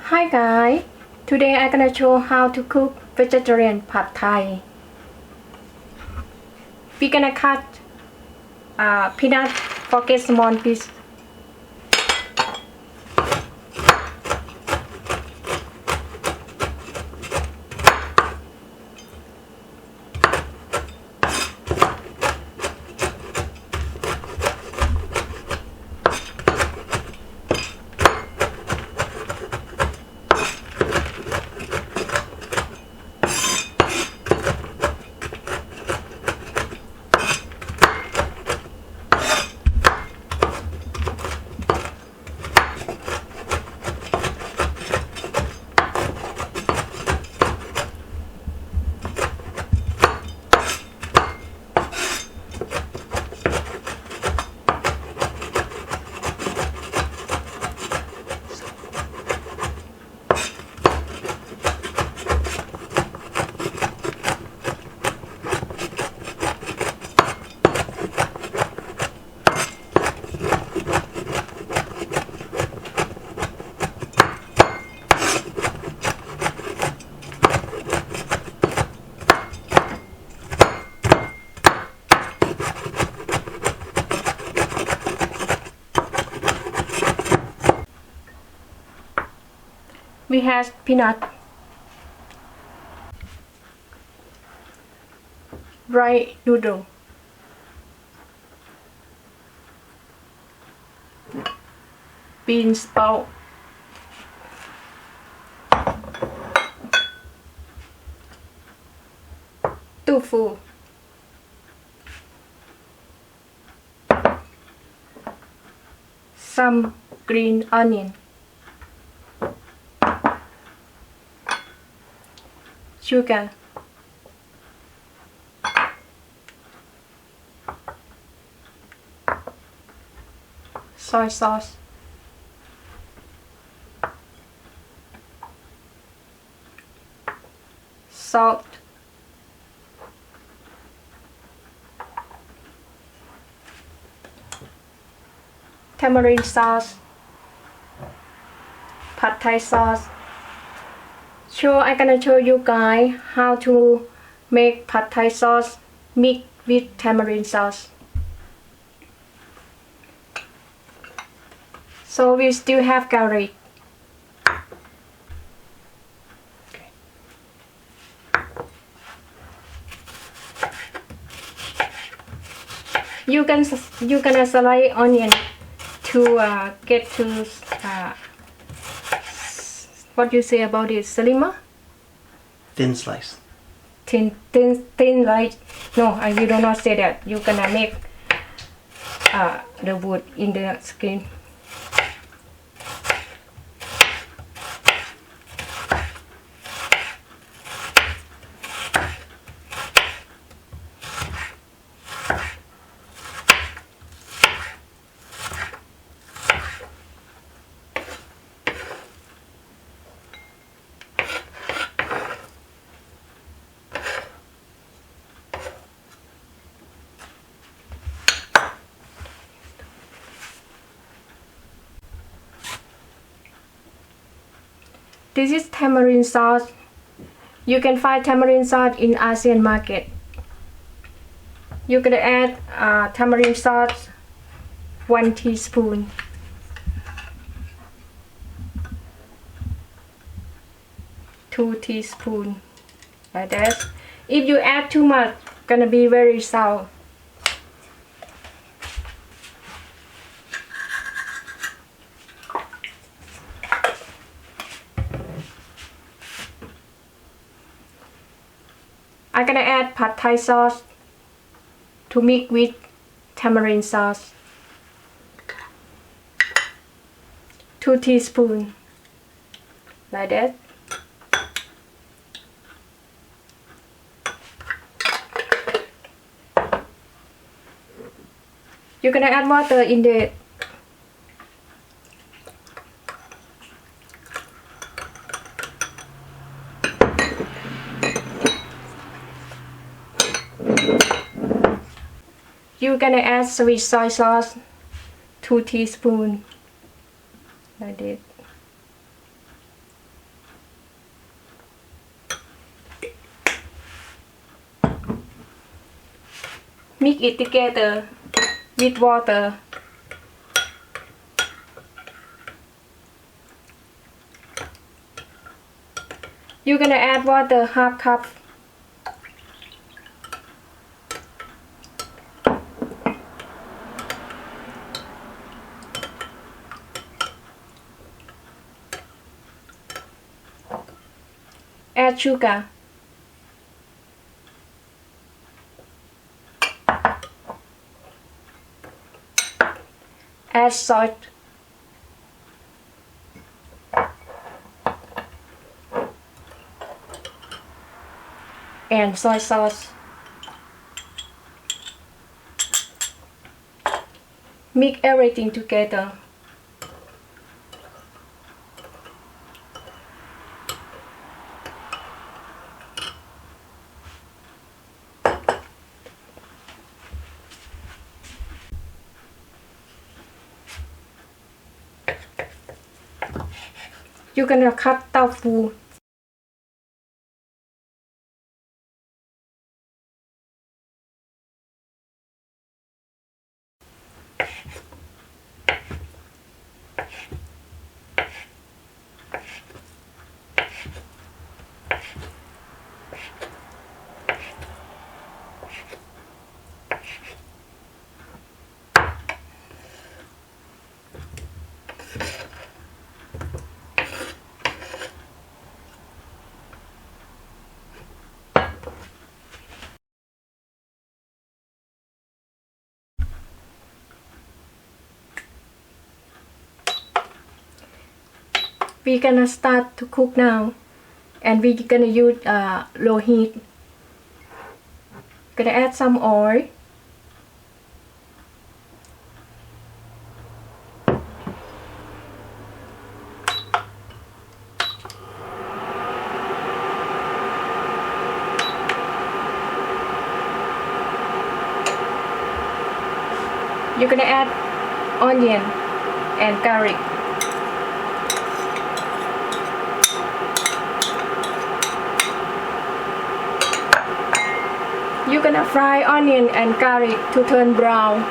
Hi guys, today I'm gonna show how to cook vegetarian pad thai. We're gonna cut peanut pocket small piece. We have peanut, rice noodle, bean sprout, tofu, some green onion, sugar, soy sauce, salt, tamarind sauce, pad thai sauce. I'm gonna show you guys how to make pad thai sauce mixed with tamarind sauce. So we still have garlic. You gonna slice onion to get to what you say about it, slimmer? Thin slice. Thin like you do not say that. You're gonna make the wood in the skin. This is tamarind sauce. You can find tamarind sauce in Asian market. You're gonna add tamarind sauce 1 teaspoon. Two teaspoon like that. If you add too much, gonna be very sour. I'm gonna add pad thai sauce to mix with tamarind sauce. 2 teaspoons like that. You're gonna add water in the You're gonna add sweet soy sauce, 2 teaspoons, like this. Mix it together with water. You're gonna add water half cup. Add sugar. Add salt. And soy sauce. Mix everything together. You're gonna cut tofu. We're gonna start to cook now, and we're gonna use low heat. Gonna add some oil. You're gonna add onion and garlic. You're gonna fry onion and garlic to turn brown.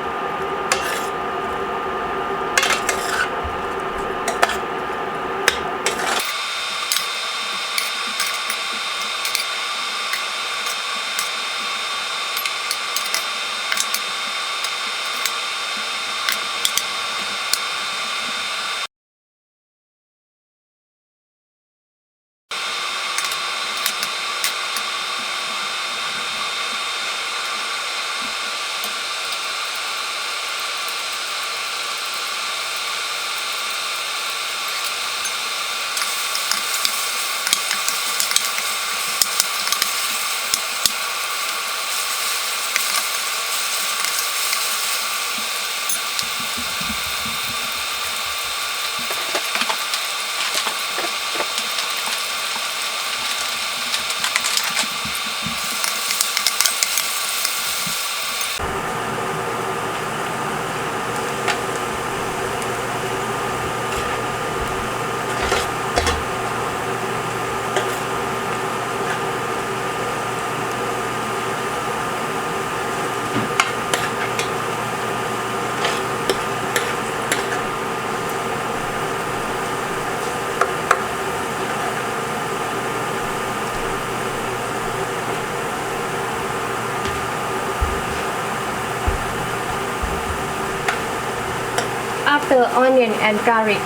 After onion and garlic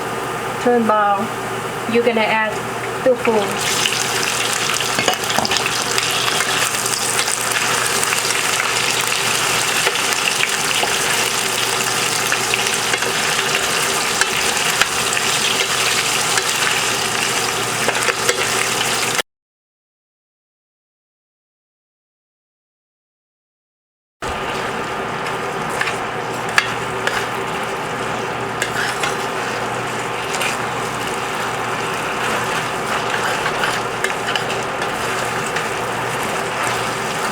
turn brown, you're gonna add tofu.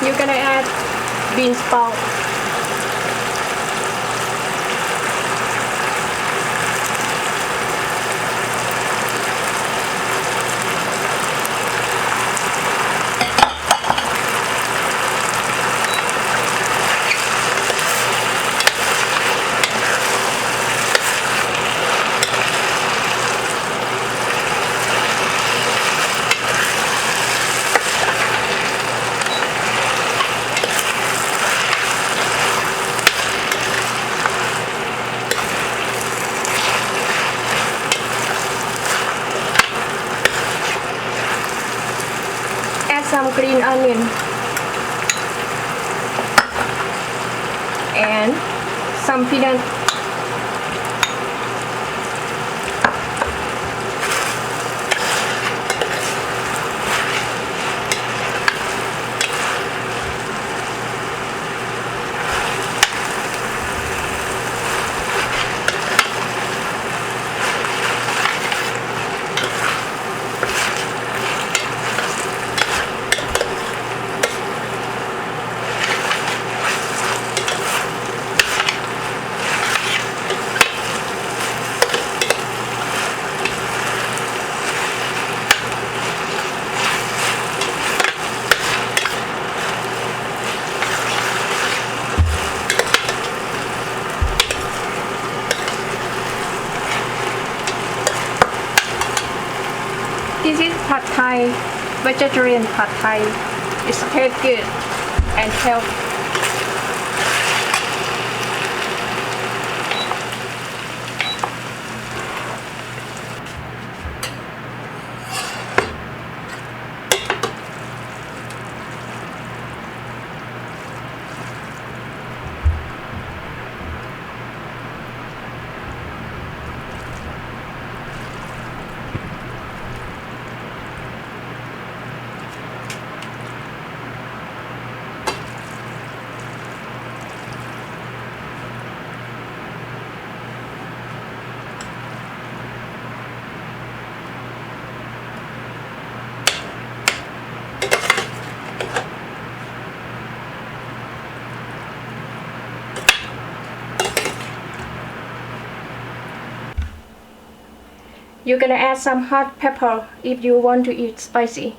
You're gonna add bean sprouts. some green onion and some peanut. This is Pad Thai, vegetarian Pad Thai. It tastes good and healthy. You're gonna add some hot pepper if you want to eat spicy.